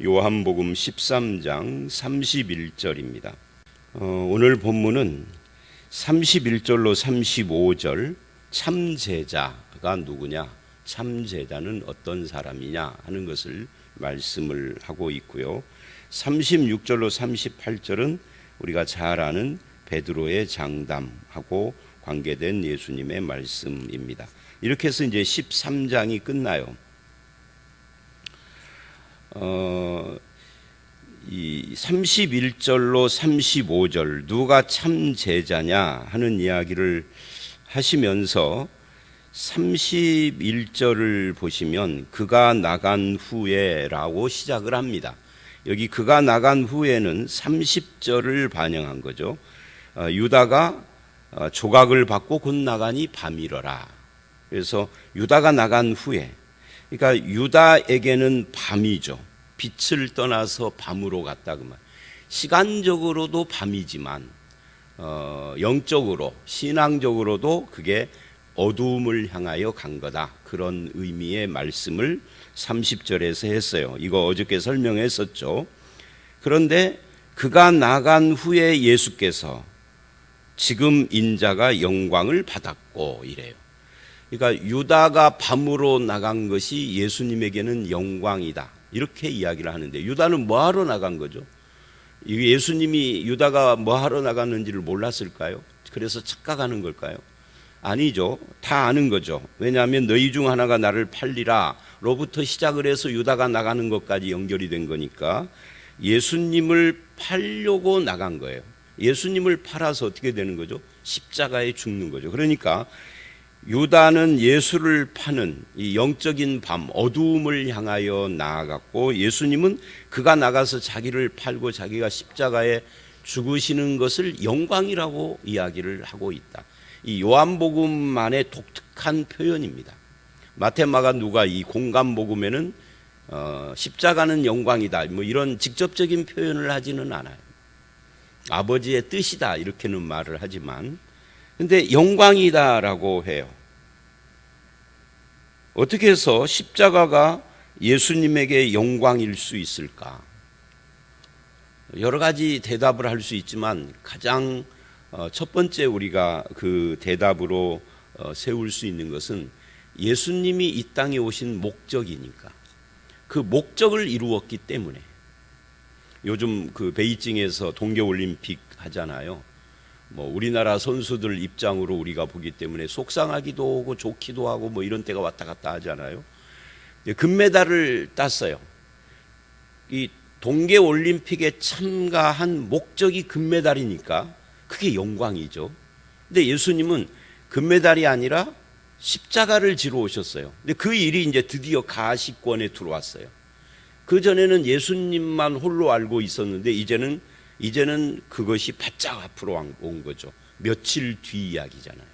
요한복음 13장 31절입니다. 오늘 본문은 31절로 35절 참제자가 누구냐, 참제자는 어떤 사람이냐 하는 것을 말씀을 하고 있고요. 36절로 38절은 우리가 잘 아는 베드로의 장담하고 관계된 예수님의 말씀입니다. 이렇게 해서 이제 13장이 끝나요. 이 31절로 35절 누가 참 제자냐 하는 이야기를 하시면서 31절을 보시면 그가 나간 후에라고 시작을 합니다. 여기 그가 나간 후에는 30절을 반영한 거죠. 유다가 조각을 받고 곧 나가니 밤이러라. 그래서 유다가 나간 후에, 그러니까 유다에게는 밤이죠. 빛을 떠나서 밤으로 갔다 그 말. 시간적으로도 밤이지만 영적으로 신앙적으로도 그게 어두움을 향하여 간 거다. 그런 의미의 말씀을 30절에서 했어요. 이거 어저께 설명했었죠. 그런데 그가 나간 후에 예수께서 지금 인자가 영광을 받았고 이래요. 그러니까 유다가 밤으로 나간 것이 예수님에게는 영광이다. 이렇게 이야기를 하는데 유다는 뭐하러 나간 거죠? 예수님이 유다가 뭐하러 나갔는지를 몰랐을까요? 그래서 착각하는 걸까요? 아니죠. 다 아는 거죠. 왜냐하면 너희 중 하나가 나를 팔리라 로부터 시작을 해서 유다가 나가는 것까지 연결이 된 거니까 예수님을 팔려고 나간 거예요. 예수님을 팔아서 어떻게 되는 거죠? 십자가에 죽는 거죠. 그러니까 유다는 예수를 파는 이 영적인 밤, 어두움을 향하여 나아갔고 예수님은 그가 나가서 자기를 팔고 자기가 십자가에 죽으시는 것을 영광이라고 이야기를 하고 있다. 이 요한복음만의 독특한 표현입니다. 마태, 마가, 누가 이 공간복음에는 십자가는 영광이다 뭐 이런 직접적인 표현을 하지는 않아요. 아버지의 뜻이다 이렇게는 말을 하지만 근데 영광이다라고 해요. 어떻게 해서 십자가가 예수님에게 영광일 수 있을까? 여러 가지 대답을 할 수 있지만 가장 첫 번째 우리가 그 대답으로 세울 수 있는 것은 예수님이 이 땅에 오신 목적이니까 그 목적을 이루었기 때문에 요즘 그 베이징에서 동계올림픽 하잖아요. 뭐 우리나라 선수들 입장으로 우리가 보기 때문에 속상하기도 하고 좋기도 하고 뭐 이런 때가 왔다 갔다 하잖아요. 금메달을 땄어요. 이 동계올림픽에 참가한 목적이 금메달이니까 그게 영광이죠. 근데 예수님은 금메달이 아니라 십자가를 지러 오셨어요. 근데 그 일이 이제 드디어 가시권에 들어왔어요. 그 전에는 예수님만 홀로 알고 있었는데 이제는 그것이 바짝 앞으로 온 거죠. 며칠 뒤 이야기잖아요.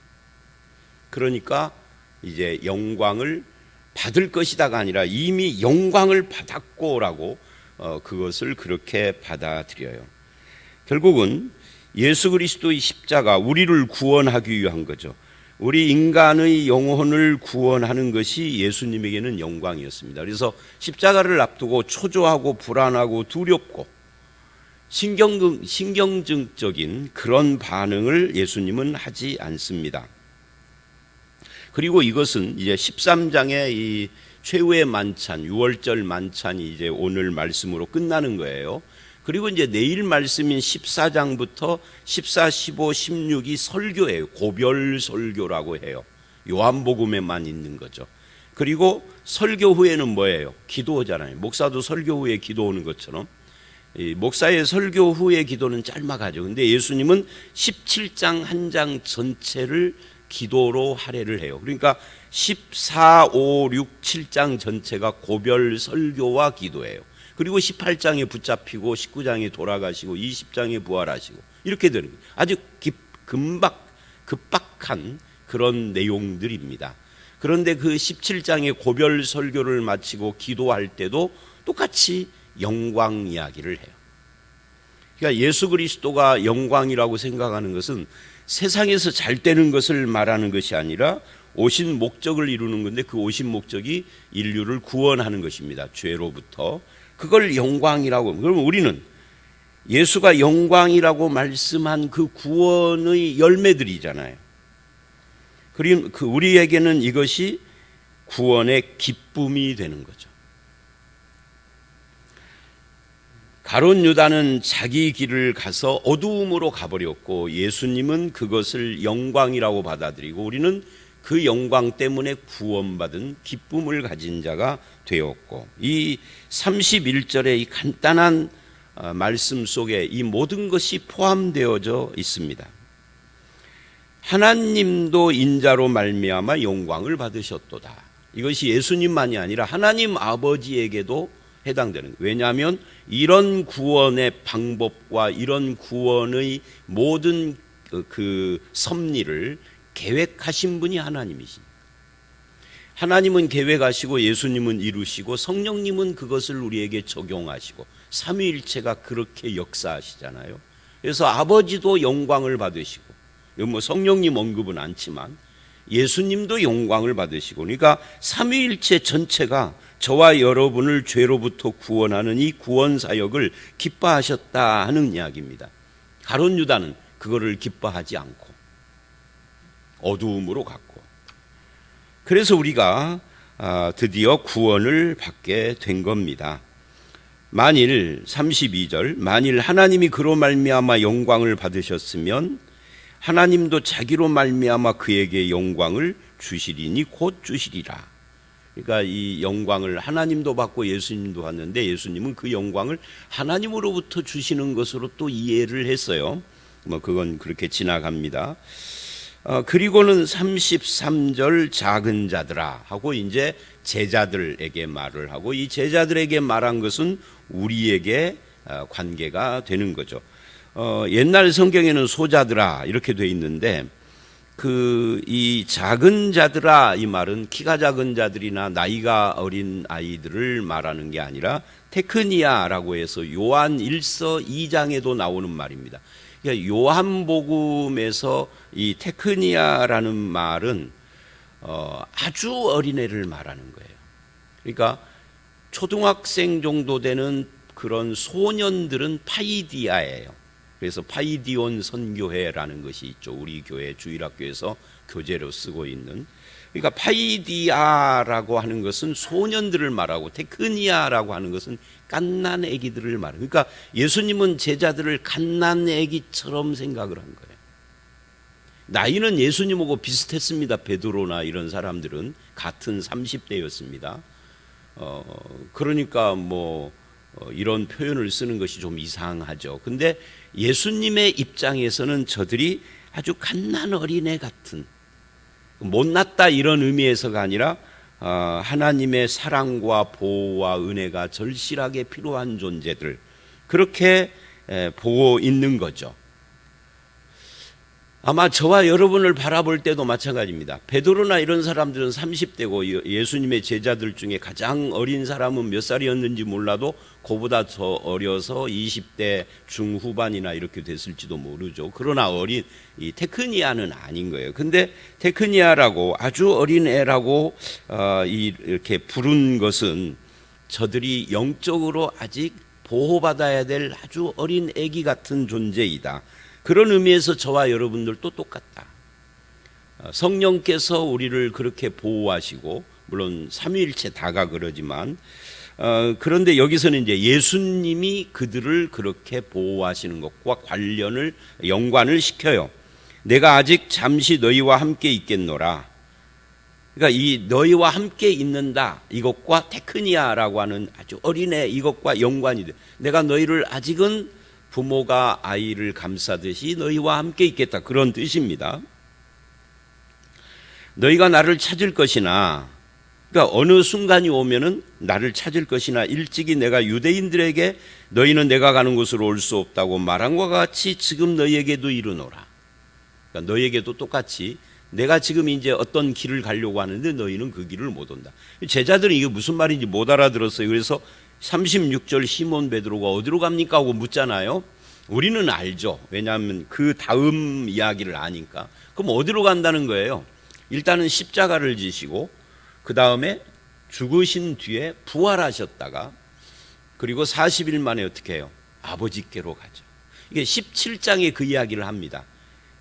그러니까 이제 영광을 받을 것이다가 아니라 이미 영광을 받았고라고 그것을 그렇게 받아들여요. 결국은 예수 그리스도의 십자가 우리를 구원하기 위한 거죠. 우리 인간의 영혼을 구원하는 것이 예수님에게는 영광이었습니다. 그래서 십자가를 앞두고 초조하고 불안하고 두렵고 신경증적인 그런 반응을 예수님은 하지 않습니다. 그리고 이것은 이제 13장의 이 최후의 만찬, 6월절 만찬이 이제 오늘 말씀으로 끝나는 거예요. 그리고 이제 내일 말씀인 14장부터 14, 15, 16이 설교예요. 고별 설교라고 해요. 요한복음에만 있는 거죠. 그리고 설교 후에는 뭐예요? 기도잖아요. 목사도 설교 후에 기도하는 것처럼 이 목사의 설교 후의 기도는 짤막하죠. 근데 예수님은 17장 한 장 전체를 기도로 할애를 해요. 그러니까 14, 5, 6, 7장 전체가 고별 설교와 기도예요. 그리고 18장에 붙잡히고 19장에 돌아가시고 20장에 부활하시고 이렇게 되는 거예요. 아주 급박한 그런 내용들입니다. 그런데 그 17장의 고별 설교를 마치고 기도할 때도 똑같이 영광 이야기를 해요. 그러니까 예수 그리스도가 영광이라고 생각하는 것은 세상에서 잘 되는 것을 말하는 것이 아니라 오신 목적을 이루는 건데 그 오신 목적이 인류를 구원하는 것입니다. 죄로부터 그걸 영광이라고. 그러면 우리는 예수가 영광이라고 말씀한 그 구원의 열매들이잖아요. 그리고 우리에게는 이것이 구원의 기쁨이 되는 거죠. 가룟 유다는 자기 길을 가서 어두움으로 가버렸고 예수님은 그것을 영광이라고 받아들이고 우리는 그 영광 때문에 구원받은 기쁨을 가진 자가 되었고, 이 31절의 이 간단한 말씀 속에 이 모든 것이 포함되어져 있습니다. 하나님도 인자로 말미암아 영광을 받으셨도다. 이것이 예수님만이 아니라 하나님 아버지에게도 해당되는 거예요. 왜냐하면 이런 구원의 방법과 이런 구원의 모든 그 섭리를 계획하신 분이 하나님이십니다. 하나님은 계획하시고 예수님은 이루시고 성령님은 그것을 우리에게 적용하시고 삼위일체가 그렇게 역사하시잖아요. 그래서 아버지도 영광을 받으시고, 뭐 성령님 언급은 않지만 예수님도 영광을 받으시고, 그러니까 삼위일체 전체가 저와 여러분을 죄로부터 구원하는 이 구원 사역을 기뻐하셨다 하는 이야기입니다. 가룟 유다는 그거를 기뻐하지 않고 어두움으로 갔고, 그래서 우리가 드디어 구원을 받게 된 겁니다. 만일 32절 만일 하나님이 그로 말미암아 영광을 받으셨으면 하나님도 자기로 말미암아 그에게 영광을 주시리니 곧 주시리라. 그러니까 이 영광을 하나님도 받고 예수님도 받는데 예수님은 그 영광을 하나님으로부터 주시는 것으로 또 이해를 했어요. 뭐 그건 그렇게 지나갑니다. 그리고는 33절 작은 자들아 하고 이제 제자들에게 말을 하고, 이 제자들에게 말한 것은 우리에게 관계가 되는 거죠. 옛날 성경에는 소자들아 이렇게 돼 있는데 이 작은 자들아 이 말은 키가 작은 자들이나 나이가 어린 아이들을 말하는 게 아니라 테크니아라고 해서 요한 1서 2장에도 나오는 말입니다. 그러니까 요한복음에서 이 테크니아라는 말은 아주 어린애를 말하는 거예요. 그러니까 초등학생 정도 되는 그런 소년들은 파이디아예요. 그래서 파이디온 선교회라는 것이 있죠. 우리 교회 주일학교에서 교재로 쓰고 있는. 그러니까 파이디아라고 하는 것은 소년들을 말하고 테크니아라고 하는 것은 갓난 애기들을 말해요. 그러니까 예수님은 제자들을 갓난 애기처럼 생각을 한 거예요. 나이는 예수님하고 비슷했습니다. 베드로나 이런 사람들은 같은 30대였습니다. 그러니까 이런 표현을 쓰는 것이 좀 이상하죠. 근데 예수님의 입장에서는 저들이 아주 갓난 어린애 같은, 못났다 이런 의미에서가 아니라 하나님의 사랑과 보호와 은혜가 절실하게 필요한 존재들, 그렇게 보고 있는 거죠. 아마 저와 여러분을 바라볼 때도 마찬가지입니다. 베드로나 이런 사람들은 30대고 예수님의 제자들 중에 가장 어린 사람은 몇 살이었는지 몰라도 그보다 더 어려서 20대 중후반이나 이렇게 됐을지도 모르죠. 그러나 어린 이 테크니아는 아닌 거예요. 근데 테크니아라고 아주 어린 애라고 이렇게 부른 것은 저들이 영적으로 아직 보호받아야 될 아주 어린 애기 같은 존재이다. 그런 의미에서 저와 여러분들도 똑같다. 성령께서 우리를 그렇게 보호하시고, 물론 삼위일체 다가 그러지만, 그런데 여기서는 이제 예수님이 그들을 그렇게 보호하시는 것과 연관을 시켜요. 내가 아직 잠시 너희와 함께 있겠노라. 그러니까 이 너희와 함께 있는다, 이것과 테크니아라고 하는 아주 어린애 이것과 연관이 돼. 내가 너희를 아직은 부모가 아이를 감싸듯이 너희와 함께 있겠다, 그런 뜻입니다. 너희가 나를 찾을 것이나, 그러니까 어느 순간이 오면은 나를 찾을 것이나 일찍이 내가 유대인들에게 너희는 내가 가는 곳으로 올 수 없다고 말한 것과 같이 지금 너희에게도 이르노라. 그러니까 너희에게도 똑같이 내가 지금 이제 어떤 길을 가려고 하는데 너희는 그 길을 못 온다. 제자들은 이게 무슨 말인지 못 알아들었어요. 그래서 36절 시몬 베드로가 어디로 갑니까 하고 묻잖아요. 우리는 알죠. 왜냐하면 그 다음 이야기를 아니까. 그럼 어디로 간다는 거예요? 일단은 십자가를 지시고 그 다음에 죽으신 뒤에 부활하셨다가 그리고 40일 만에 어떻게 해요? 아버지께로 가죠. 이게 17장에 그 이야기를 합니다.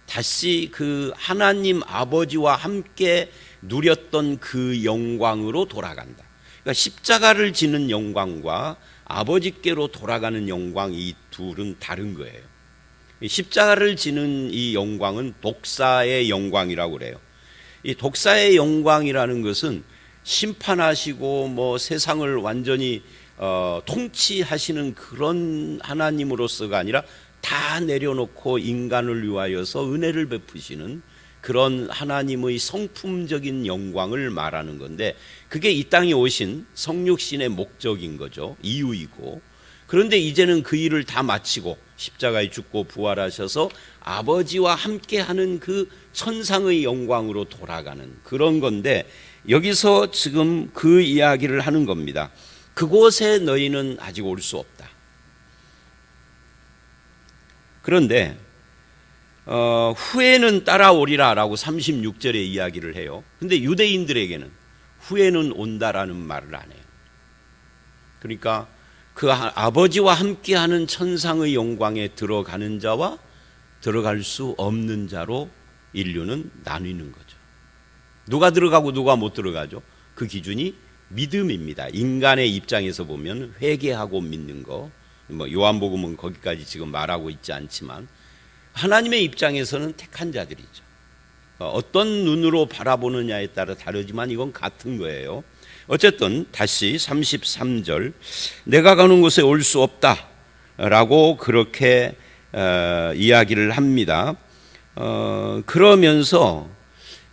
다시 그 하나님 아버지와 함께 누렸던 그 영광으로 돌아간다. 그러니까 십자가를 지는 영광과 아버지께로 돌아가는 영광, 이 둘은 다른 거예요. 십자가를 지는 이 영광은 독사의 영광이라고 그래요. 이 독사의 영광이라는 것은 심판하시고 뭐 세상을 완전히 통치하시는 그런 하나님으로서가 아니라 다 내려놓고 인간을 위하여서 은혜를 베푸시는 그런 하나님의 성품적인 영광을 말하는 건데, 그게 이 땅에 오신 성육신의 목적인 거죠. 이유이고. 그런데 이제는 그 일을 다 마치고 십자가에 죽고 부활하셔서 아버지와 함께하는 그 천상의 영광으로 돌아가는 그런 건데, 여기서 지금 그 이야기를 하는 겁니다. 그곳에 너희는 아직 올 수 없다. 그런데 후에는 따라오리라 라고 36절에 이야기를 해요. 근데 유대인들에게는 후에는 온다라는 말을 안 해요. 그러니까 그 아버지와 함께하는 천상의 영광에 들어가는 자와 들어갈 수 없는 자로 인류는 나뉘는 거죠. 누가 들어가고 누가 못 들어가죠? 그 기준이 믿음입니다. 인간의 입장에서 보면 회개하고 믿는 거, 뭐 요한복음은 거기까지 지금 말하고 있지 않지만, 하나님의 입장에서는 택한 자들이죠. 어떤 눈으로 바라보느냐에 따라 다르지만 이건 같은 거예요. 어쨌든 다시 33절, 내가 가는 곳에 올 수 없다 라고 그렇게 이야기를 합니다. 그러면서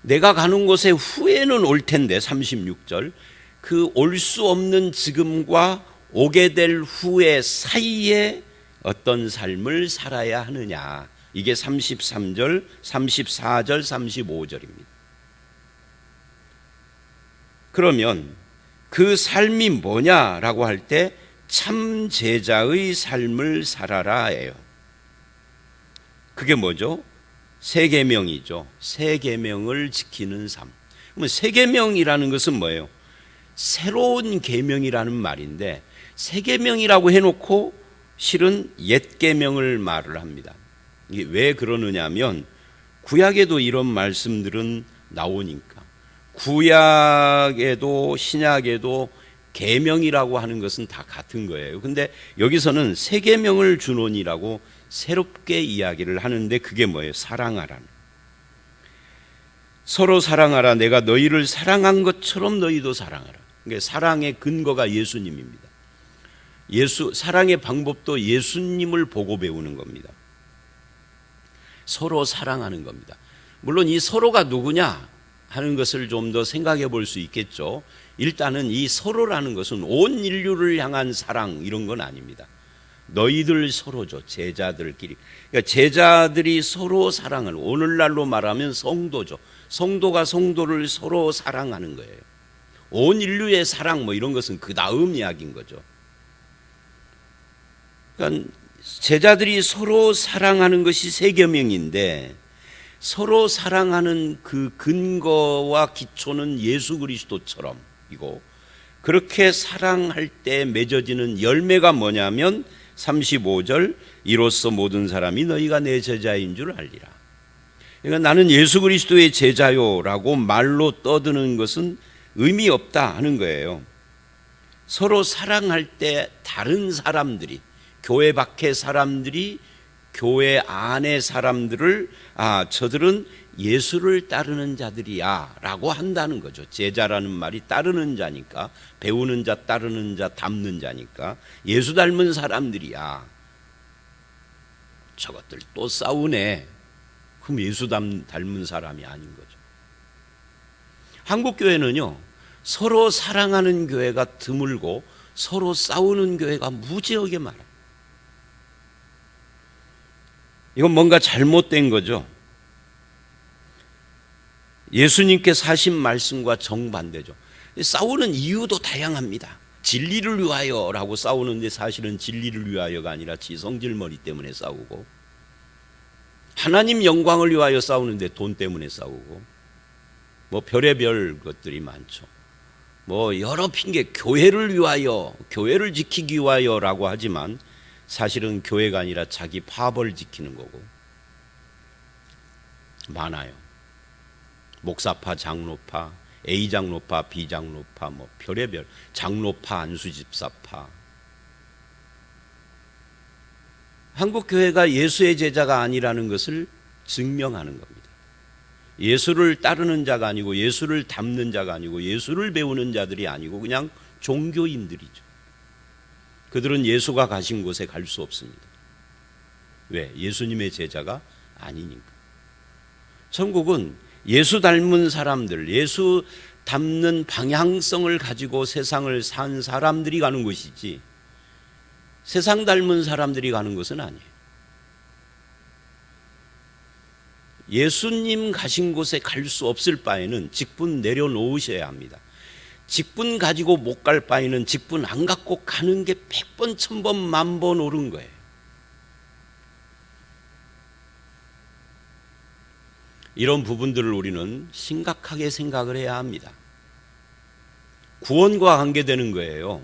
내가 가는 곳에 후에는 올 텐데, 36절, 그 올 수 없는 지금과 오게 될 후에 사이에 어떤 삶을 살아야 하느냐, 이게 33절, 34절, 35절입니다. 그러면 그 삶이 뭐냐라고 할 때 참 제자의 삶을 살아라예요. 그게 뭐죠? 세 계명이죠. 세 계명을 지키는 삶. 그러면 세 계명이라는 것은 뭐예요? 새로운 계명이라는 말인데, 세 계명이라고 해놓고 실은 옛 계명을 말을 합니다. 이게 왜 그러느냐면 구약에도 이런 말씀들은 나오니까. 구약에도 신약에도 계명이라고 하는 것은 다 같은 거예요. 근데 여기서는 세 계명을 주노니라고 새롭게 이야기를 하는데, 그게 뭐예요? 사랑하라는. 서로 사랑하라. 내가 너희를 사랑한 것처럼 너희도 사랑하라. 그러니까 사랑의 근거가 예수님입니다. 사랑의 방법도 예수님을 보고 배우는 겁니다. 서로 사랑하는 겁니다. 물론 이 서로가 누구냐 하는 것을 좀 더 생각해 볼 수 있겠죠. 일단은 이 서로라는 것은 온 인류를 향한 사랑, 이런 건 아닙니다. 너희들 서로죠. 제자들끼리. 그러니까 제자들이 서로 사랑을, 오늘날로 말하면 성도죠. 성도가 성도를 서로 사랑하는 거예요. 온 인류의 사랑, 뭐 이런 것은 그 다음 이야기인 거죠. 그러니까 제자들이 서로 사랑하는 것이 세 계명인데, 서로 사랑하는 그 근거와 기초는 예수 그리스도처럼이고, 그렇게 사랑할 때 맺어지는 열매가 뭐냐면 35절, 이로써 모든 사람이 너희가 내 제자인 줄 알리라. 그러니까 나는 예수 그리스도의 제자요라고 말로 떠드는 것은 의미 없다 하는 거예요. 서로 사랑할 때 다른 사람들이, 교회 밖의 사람들이 교회 안의 사람들을 저들은 예수를 따르는 자들이야 라고 한다는 거죠. 제자라는 말이 따르는 자니까, 배우는 자, 따르는 자, 닮는 자니까 예수 닮은 사람들이야. 저것들 또 싸우네. 그럼 예수 닮은 사람이 아닌 거죠. 한국교회는요, 서로 사랑하는 교회가 드물고 서로 싸우는 교회가 무지하게 많아요. 이건 뭔가 잘못된 거죠. 예수님께서 하신 말씀과 정반대죠. 싸우는 이유도 다양합니다. 진리를 위하여라고 싸우는데 사실은 진리를 위하여가 아니라 지성질머리 때문에 싸우고, 하나님 영광을 위하여 싸우는데 돈 때문에 싸우고, 뭐 별의별 것들이 많죠. 뭐 여러 핑계, 교회를 위하여, 교회를 지키기 위하여라고 하지만 사실은 교회가 아니라 자기 파벌 지키는 거고 많아요. 목사파, 장로파, A 장로파, B 장로파, 뭐 별의별 장로파, 안수집사파. 한국 교회가 예수의 제자가 아니라는 것을 증명하는 겁니다. 예수를 따르는 자가 아니고 예수를 닮는 자가 아니고 예수를 배우는 자들이 아니고 그냥 종교인들이죠. 그들은 예수가 가신 곳에 갈 수 없습니다. 왜? 예수님의 제자가 아니니까. 천국은 예수 닮은 사람들, 예수 닮는 방향성을 가지고 세상을 산 사람들이 가는 곳이지 세상 닮은 사람들이 가는 것은 아니에요. 예수님 가신 곳에 갈 수 없을 바에는 직분 내려놓으셔야 합니다. 직분 가지고 못 갈 바에는 직분 안 갖고 가는 게 100번, 1000번, 10,000번 옳은 거예요. 이런 부분들을 우리는 심각하게 생각을 해야 합니다. 구원과 관계되는 거예요.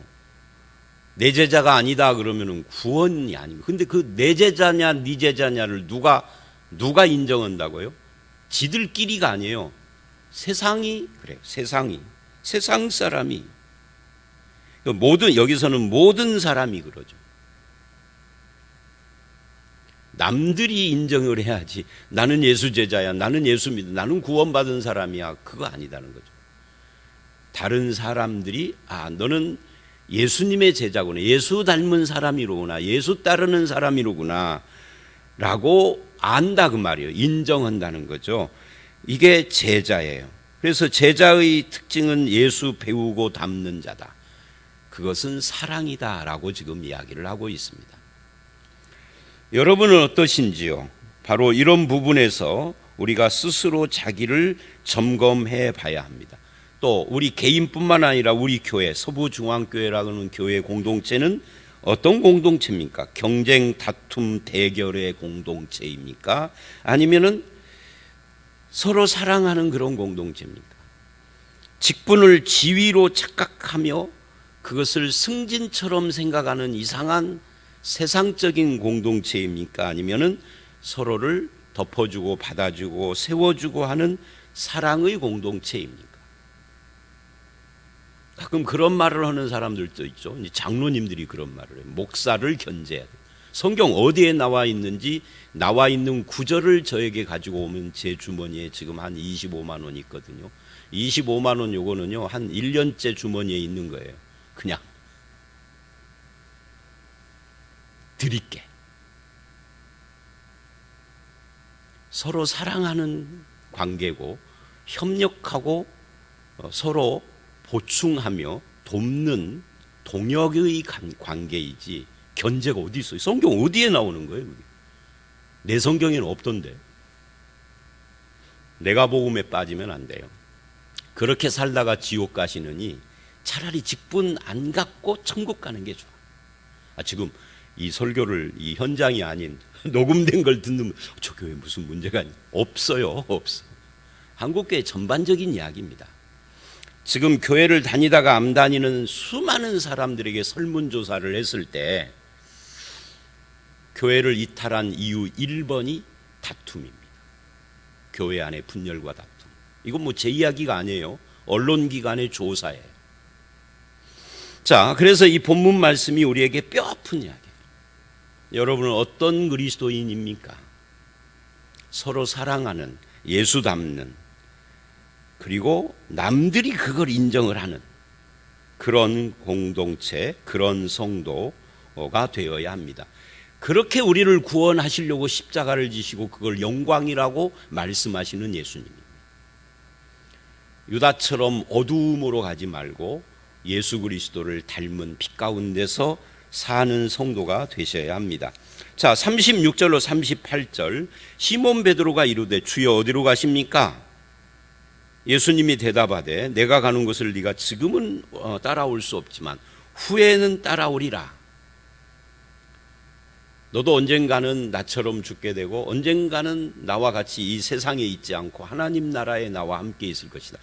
내 제자가 아니다 그러면은 구원이 아니고, 근데 그 내 제자냐 네 제자냐를 누가 인정한다고요? 지들끼리가 아니에요. 세상이 그래요. 세상 사람이 여기서는 모든 사람이 그러죠. 남들이 인정을 해야지. 나는 예수 제자야, 나는 예수 믿어, 나는 구원받은 사람이야. 그거 아니다는 거죠. 다른 사람들이 너는 예수님의 제자구나, 예수 닮은 사람이로구나, 예수 따르는 사람이로구나 라고 안다 그 말이에요. 인정한다는 거죠. 이게 제자예요. 그래서 제자의 특징은 예수 배우고 닮는 자다. 그것은 사랑이다 라고 지금 이야기를 하고 있습니다. 여러분은 어떠신지요? 바로 이런 부분에서 우리가 스스로 자기를 점검해 봐야 합니다. 또 우리 개인뿐만 아니라 우리 교회, 서부중앙교회라는 교회 공동체는 어떤 공동체입니까? 경쟁, 다툼, 대결의 공동체입니까? 아니면은 서로 사랑하는 그런 공동체입니까? 직분을 지위로 착각하며 그것을 승진처럼 생각하는 이상한 세상적인 공동체입니까? 아니면은 서로를 덮어주고 받아주고 세워주고 하는 사랑의 공동체입니까? 가끔 그런 말을 하는 사람들도 있죠. 장로님들이 그런 말을 해요. 목사를 견제해야 돼요. 성경 어디에 나와 있는지 나와 있는 구절을 저에게 가지고 오면 제 주머니에 지금 한 25만 원 있거든요. 25만 원 요거는요 한 1년째 주머니에 있는 거예요. 그냥 드릴게. 서로 사랑하는 관계고 협력하고 서로 보충하며 돕는 동역의 관계이지 견제가 어디 있어요? 성경 어디에 나오는 거예요? 내 성경에는 없던데. 내가 복음에 빠지면 안 돼요. 그렇게 살다가 지옥 가시느니 차라리 직분 안 갖고 천국 가는 게 좋아. 지금 이 설교를 이 현장이 아닌 녹음된 걸 듣는 저 교회 무슨 문제가 없어요. 없어. 한국교회 전반적인 이야기입니다. 지금 교회를 다니다가 안 다니는 수많은 사람들에게 설문조사를 했을 때 교회를 이탈한 이유 1번이 다툼입니다. 교회 안의 분열과 다툼. 이건 뭐 제 이야기가 아니에요. 언론기관의 조사예요. 자, 그래서 이 본문 말씀이 우리에게 뼈아픈 이야기예요. 여러분은 어떤 그리스도인입니까? 서로 사랑하는, 예수 닮는, 그리고 남들이 그걸 인정을 하는 그런 공동체, 그런 성도가 되어야 합니다. 그렇게 우리를 구원하시려고 십자가를 지시고 그걸 영광이라고 말씀하시는 예수님입니다. 유다처럼 어두움으로 가지 말고 예수 그리스도를 닮은 빛 가운데서 사는 성도가 되셔야 합니다. 자, 36절로 38절 시몬 베드로가 이르되 주여 어디로 가십니까? 예수님이 대답하되 내가 가는 곳을 네가 지금은 따라올 수 없지만 후에는 따라오리라. 너도 언젠가는 나처럼 죽게 되고 언젠가는 나와 같이 이 세상에 있지 않고 하나님 나라에 나와 함께 있을 것이다.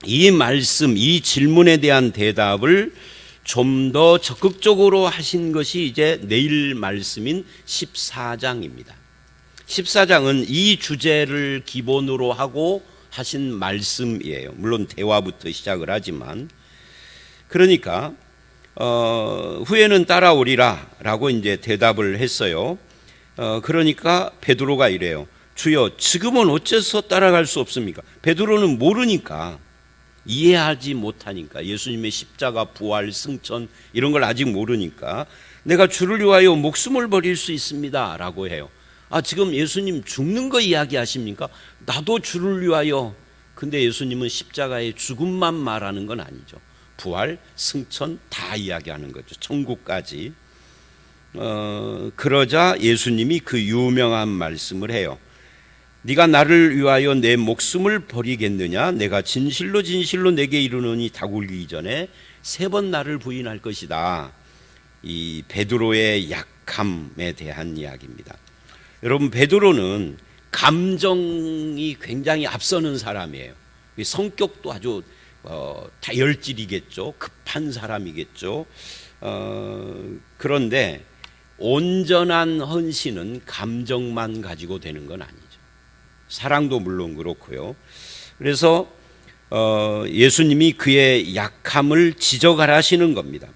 이 말씀, 이 질문에 대한 대답을 좀 더 적극적으로 하신 것이 이제 내일 말씀인 14장입니다. 14장은 이 주제를 기본으로 하고 하신 말씀이에요. 물론 대화부터 시작을 하지만, 그러니까 후에는 따라오리라 라고 이제 대답을 했어요. 그러니까 베드로가 이래요. 주여, 지금은 어째서 따라갈 수 없습니까? 베드로는 모르니까, 이해하지 못하니까, 예수님의 십자가, 부활, 승천 이런 걸 아직 모르니까 내가 주를 위하여 목숨을 버릴 수 있습니다 라고 해요. 지금 예수님 죽는 거 이야기하십니까? 나도 주를 위하여. 근데 예수님은 십자가의 죽음만 말하는 건 아니죠. 부활, 승천 다 이야기하는 거죠. 천국까지. 그러자 예수님이 그 유명한 말씀을 해요. 네가 나를 위하여 내 목숨을 버리겠느냐? 내가 진실로 진실로 내게 이르노니 닭울기 전에 3번 나를 부인할 것이다. 이 베드로의 약함에 대한 이야기입니다. 여러분, 베드로는 감정이 굉장히 앞서는 사람이에요. 성격도 아주 다혈질이겠죠. 급한 사람이겠죠. 그런데 온전한 헌신은 감정만 가지고 되는 건 아니죠. 사랑도 물론 그렇고요. 그래서 예수님이 그의 약함을 지적하시는 겁니다.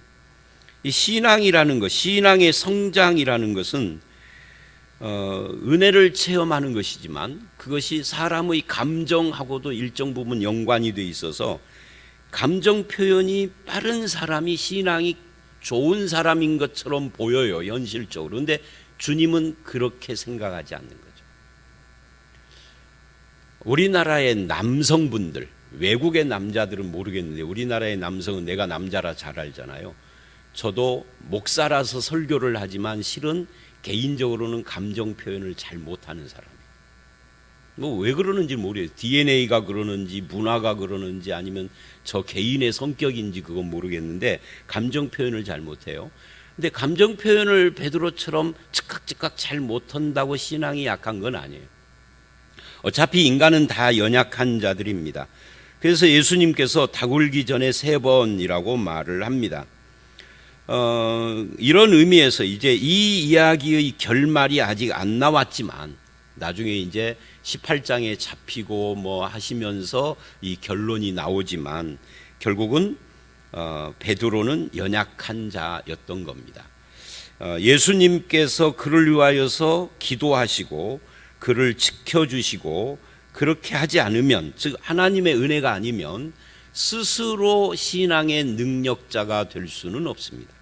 이 신앙이라는 것, 신앙의 성장이라는 것은 은혜를 체험하는 것이지만 그것이 사람의 감정하고도 일정 부분 연관이 돼 있어서 감정 표현이 빠른 사람이 신앙이 좋은 사람인 것처럼 보여요, 현실적으로. 그런데 주님은 그렇게 생각하지 않는 거죠. 우리나라의 남성분들, 외국의 남자들은 모르겠는데 우리나라의 남성은 내가 남자라 잘 알잖아요. 저도 목사라서 설교를 하지만 실은 개인적으로는 감정 표현을 잘 못하는 사람이에요. 뭐 왜 그러는지 모르겠어요. DNA가 그러는지 문화가 그러는지 아니면 저 개인의 성격인지 그건 모르겠는데 감정 표현을 잘 못해요. 근데 감정 표현을 베드로처럼 즉각 잘 못한다고 신앙이 약한 건 아니에요. 어차피 인간은 다 연약한 자들입니다. 그래서 예수님께서 닭울기 전에 3번이라고 말을 합니다. 이런 의미에서 이제 이 이야기의 결말이 아직 안 나왔지만 나중에 이제 18장에 잡히고 뭐 하시면서 이 결론이 나오지만 결국은 베드로는 연약한 자였던 겁니다. 예수님께서 그를 위하여서 기도하시고 그를 지켜주시고 그렇게 하지 않으면, 즉 하나님의 은혜가 아니면 스스로 신앙의 능력자가 될 수는 없습니다.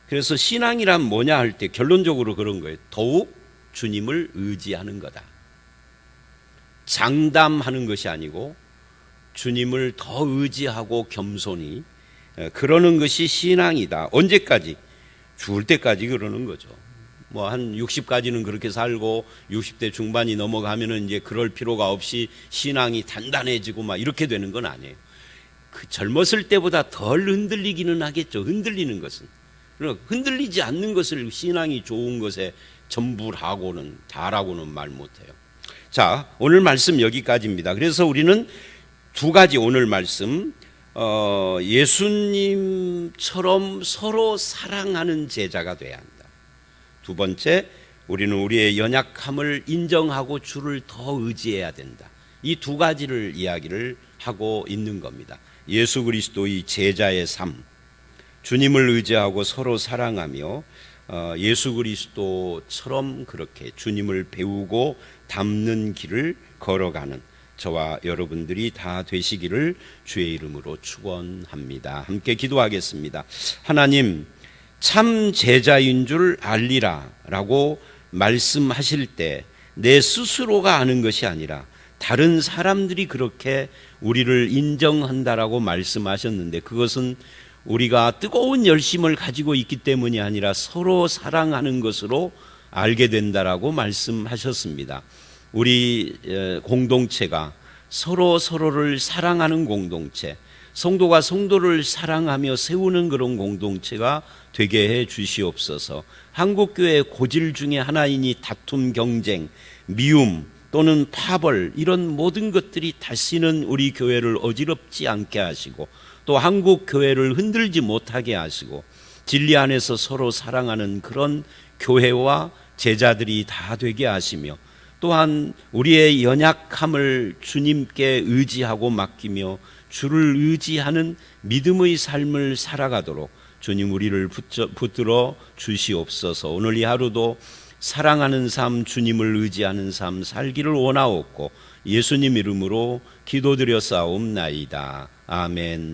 그래서 신앙이란 뭐냐 할 때 결론적으로 그런 거예요. 더욱 주님을 의지하는 거다. 장담하는 것이 아니고 주님을 더 의지하고 겸손히 그러는 것이 신앙이다. 언제까지? 죽을 때까지 그러는 거죠. 뭐 한 60까지는 그렇게 살고 60대 중반이 넘어가면은 이제 그럴 필요가 없이 신앙이 단단해지고 막 이렇게 되는 건 아니에요. 그 젊었을 때보다 덜 흔들리기는 하겠죠. 흔들리는 것은. 흔들리지 않는 것을 신앙이 좋은 것에 전부라고는 다라고는 말 못해요. 자, 오늘 말씀 여기까지입니다. 그래서 우리는 2가지 오늘 말씀, 예수님처럼 서로 사랑하는 제자가 돼야 한다. 2번째, 우리는 우리의 연약함을 인정하고 주를 더 의지해야 된다. 이 2가지를 이야기를 하고 있는 겁니다. 예수 그리스도의 제자의 삶, 주님을 의지하고 서로 사랑하며 예수 그리스도처럼 그렇게 주님을 배우고 닮는 길을 걸어가는 저와 여러분들이 다 되시기를 주의 이름으로 축원합니다. 함께 기도하겠습니다. 하나님, 참 제자인 줄 알리라 라고 말씀하실 때 내 스스로가 아는 것이 아니라 다른 사람들이 그렇게 우리를 인정한다라고 말씀하셨는데 그것은 우리가 뜨거운 열심을 가지고 있기 때문이 아니라 서로 사랑하는 것으로 알게 된다라고 말씀하셨습니다. 우리 공동체가 서로를 사랑하는 공동체, 성도가 성도를 사랑하며 세우는 그런 공동체가 되게 해 주시옵소서. 한국교회의 고질 중에 하나이니 다툼, 경쟁, 미움, 또는 파벌 이런 모든 것들이 다시는 우리 교회를 어지럽지 않게 하시고 또 한국 교회를 흔들지 못하게 하시고 진리 안에서 서로 사랑하는 그런 교회와 제자들이 다 되게 하시며 또한 우리의 연약함을 주님께 의지하고 맡기며 주를 의지하는 믿음의 삶을 살아가도록 주님 우리를 붙들어 주시옵소서. 오늘 이 하루도 사랑하는 삶, 주님을 의지하는 삶 살기를 원하옵고 예수님 이름으로 기도드려 싸움나이다. 아멘.